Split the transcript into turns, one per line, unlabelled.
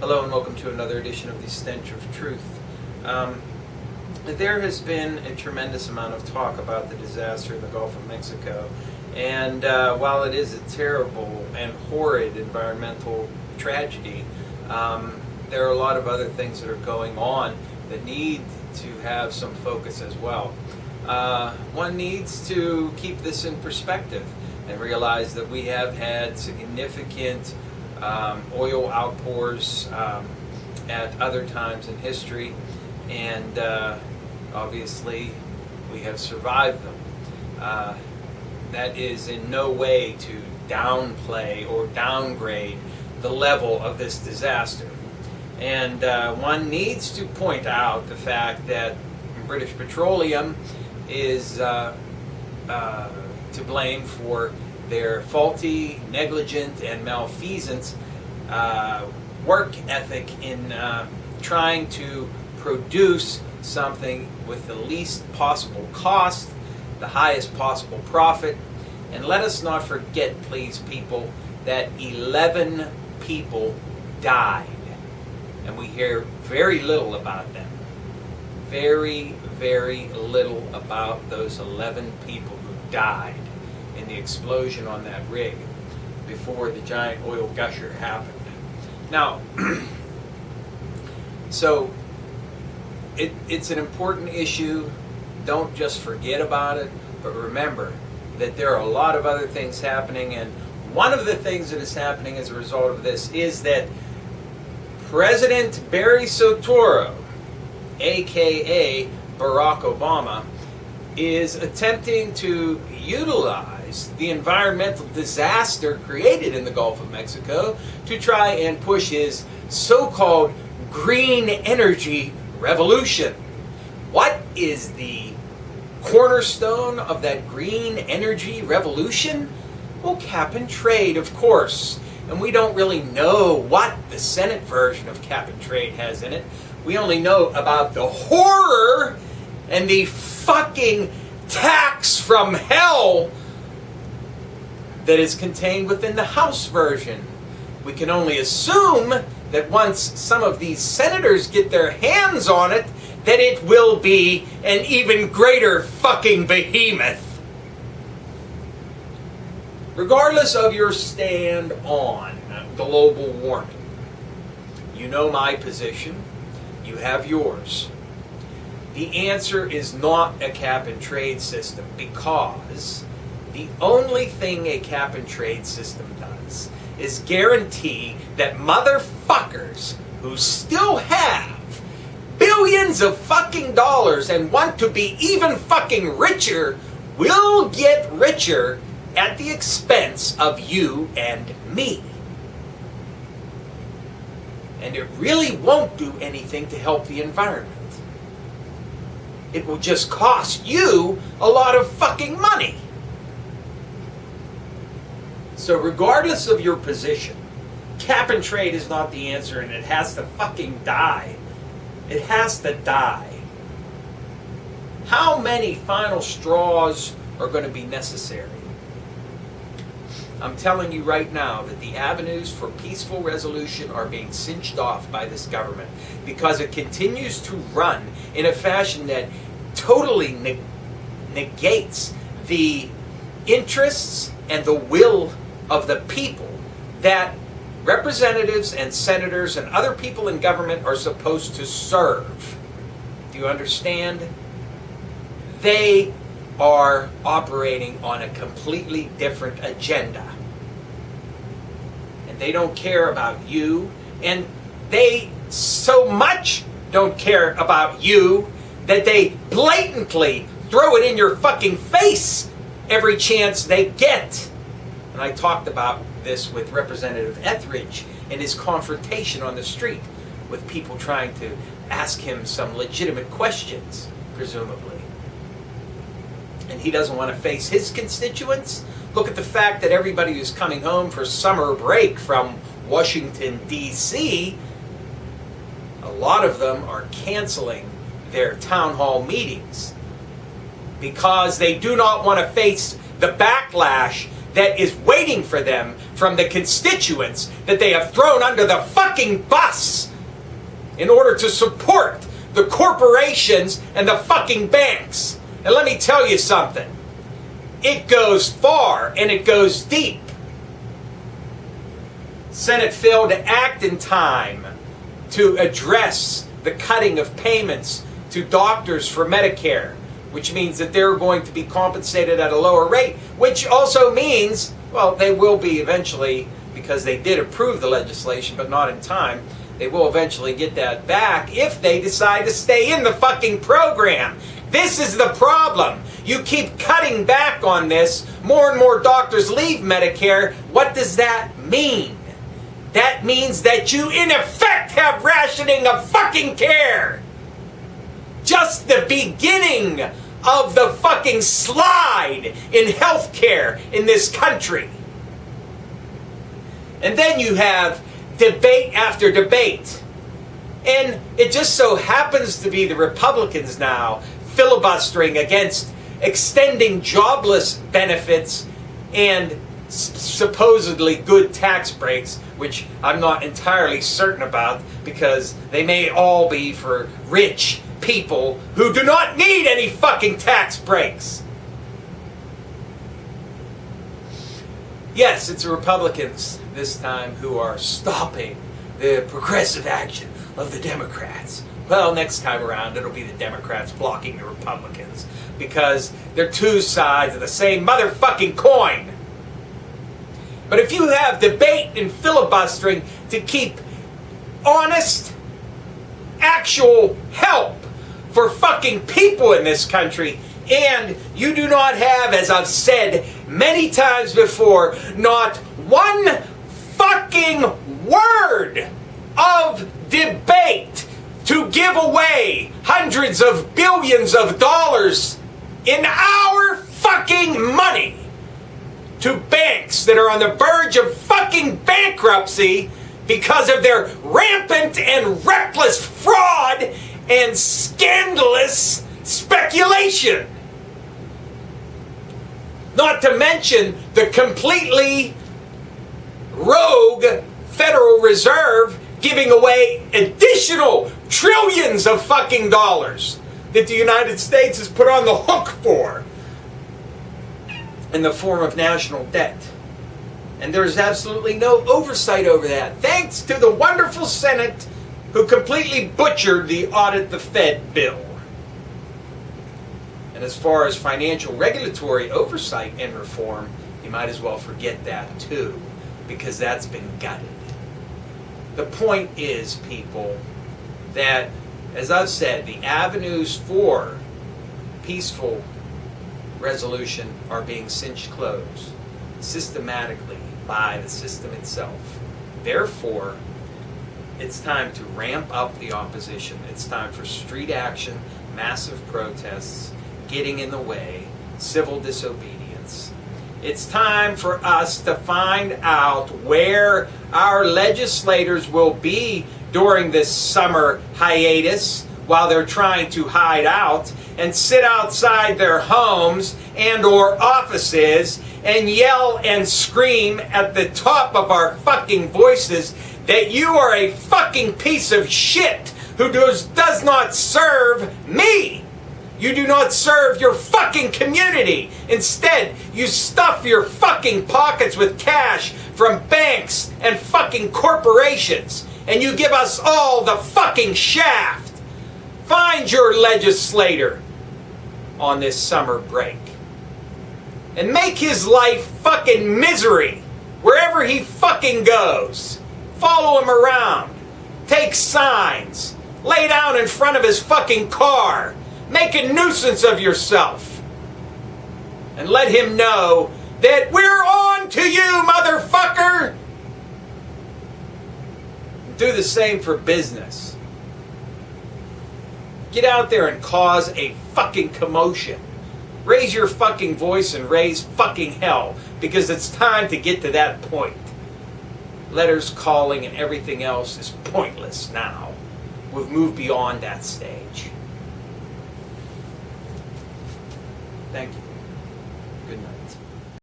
Hello and welcome to another edition of the Stench of Truth. There has been a tremendous amount of talk about the disaster in the Gulf of Mexico, and while it is a terrible and horrid environmental tragedy, there are a lot of other things that are going on that need to have some focus as well. One needs to keep this in perspective and realize that we have had significant oil outpours at other times in history, and obviously we have survived them. That is in no way to downplay or downgrade the level of this disaster. And one needs to point out the fact that British Petroleum is to blame for their faulty, negligent, and malfeasance work ethic in trying to produce something with the least possible cost, the highest possible profit. And let us not forget, please, people, that 11 people died. And we hear very little about them. Very, very little about those 11 people who died in the explosion on that rig before the giant oil gusher happened. Now, so it's an important issue. Don't just forget about it, but remember that there are a lot of other things happening, and one of the things that is happening as a result of this is that President Barry Soetoro, aka Barack Obama, is attempting to utilize the environmental disaster created in the Gulf of Mexico to try and push his so-called green energy revolution. What is the cornerstone of that green energy revolution? Well, cap and trade, of course. And we don't really know what the Senate version of cap and trade has in it. We only know about the horror and the fucking tax from hell that is contained within the House version. We can only assume that once some of these senators get their hands on it, that it will be an even greater fucking behemoth. Regardless of your stand on global warming, you know my position, you have yours. The answer is not a cap and trade system, because the only thing a cap and trade system does is guarantee that motherfuckers who still have billions of fucking dollars and want to be even fucking richer will get richer at the expense of you and me. And it really won't do anything to help the environment. It will just cost you a lot of fucking money. So regardless of your position, cap and trade is not the answer, and it has to fucking die. It has to die. How many final straws are going to be necessary? I'm telling you right now that the avenues for peaceful resolution are being cinched off by this government, because it continues to run in a fashion that totally negates the interests and the will of the people that representatives and senators and other people in government are supposed to serve. Do you understand? They are operating on a completely different agenda. And they don't care about you, and they so much don't care about you that they blatantly throw it in your fucking face every chance they get. And I talked about this with Representative Etheridge in his confrontation on the street with people trying to ask him some legitimate questions, presumably. And he doesn't want to face his constituents. Look at the fact that everybody who's coming home for summer break from Washington, D.C., a lot of them are canceling their town hall meetings because they do not want to face the backlash that is waiting for them from the constituents that they have thrown under the fucking bus in order to support the corporations and the fucking banks. And let me tell you something. It goes far and it goes deep. Senate failed to act in time to address the cutting of payments to doctors for Medicare, which means that they're going to be compensated at a lower rate, which also means, well, they will be eventually, because they did approve the legislation, but not in time, they will eventually get that back if they decide to stay in the fucking program. This is the problem. You keep cutting back on this. More and more doctors leave Medicare. What does that mean? That means that you, in effect, have rationing of fucking care. Just the beginning of the fucking slide in healthcare in this country. And then you have debate after debate. And it just so happens to be the Republicans now filibustering against extending jobless benefits and supposedly good tax breaks, which I'm not entirely certain about, because they may all be for rich people who do not need any fucking tax breaks. Yes, it's the Republicans this time who are stopping the progressive action of the Democrats. Well, next time around it'll be the Democrats blocking the Republicans, because they're two sides of the same motherfucking coin. But if you have debate and filibustering to keep honest, actual help for fucking people in this country, and you do not have, as I've said many times before, not one fucking word of debate to give away hundreds of billions of dollars in our fucking money to banks that are on the verge of fucking bankruptcy because of their rampant and reckless fraud and scandalous speculation. Not to mention the completely rogue Federal Reserve giving away additional trillions of fucking dollars that the United States is put on the hook for in the form of national debt. And there's absolutely no oversight over that, thanks to the wonderful Senate who completely butchered the Audit the Fed bill. And as far as financial regulatory oversight and reform, you might as well forget that too, because that's been gutted. The point is, people, that, as I've said, the avenues for peaceful resolution are being cinched closed systematically by the system itself. Therefore, it's time to ramp up the opposition. It's time for street action, massive protests, getting in the way, civil disobedience. It's time for us to find out where our legislators will be during this summer hiatus while they're trying to hide out and sit outside their homes and or offices and yell and scream at the top of our fucking voices that you are a fucking piece of shit who does not serve me. You do not serve your fucking community. Instead, you stuff your fucking pockets with cash from banks and fucking corporations, and you give us all the fucking shaft. Find your legislator on this summer break and make his life fucking misery wherever he fucking goes. Follow him around. Take signs. Lay down in front of his fucking car. Make a nuisance of yourself. And let him know that we're on to you, motherfucker! Do the same for business. Get out there and cause a fucking commotion. Raise your fucking voice and raise fucking hell, because it's time to get to that point. Letters calling and everything else is pointless now. We've moved beyond that stage. Thank you.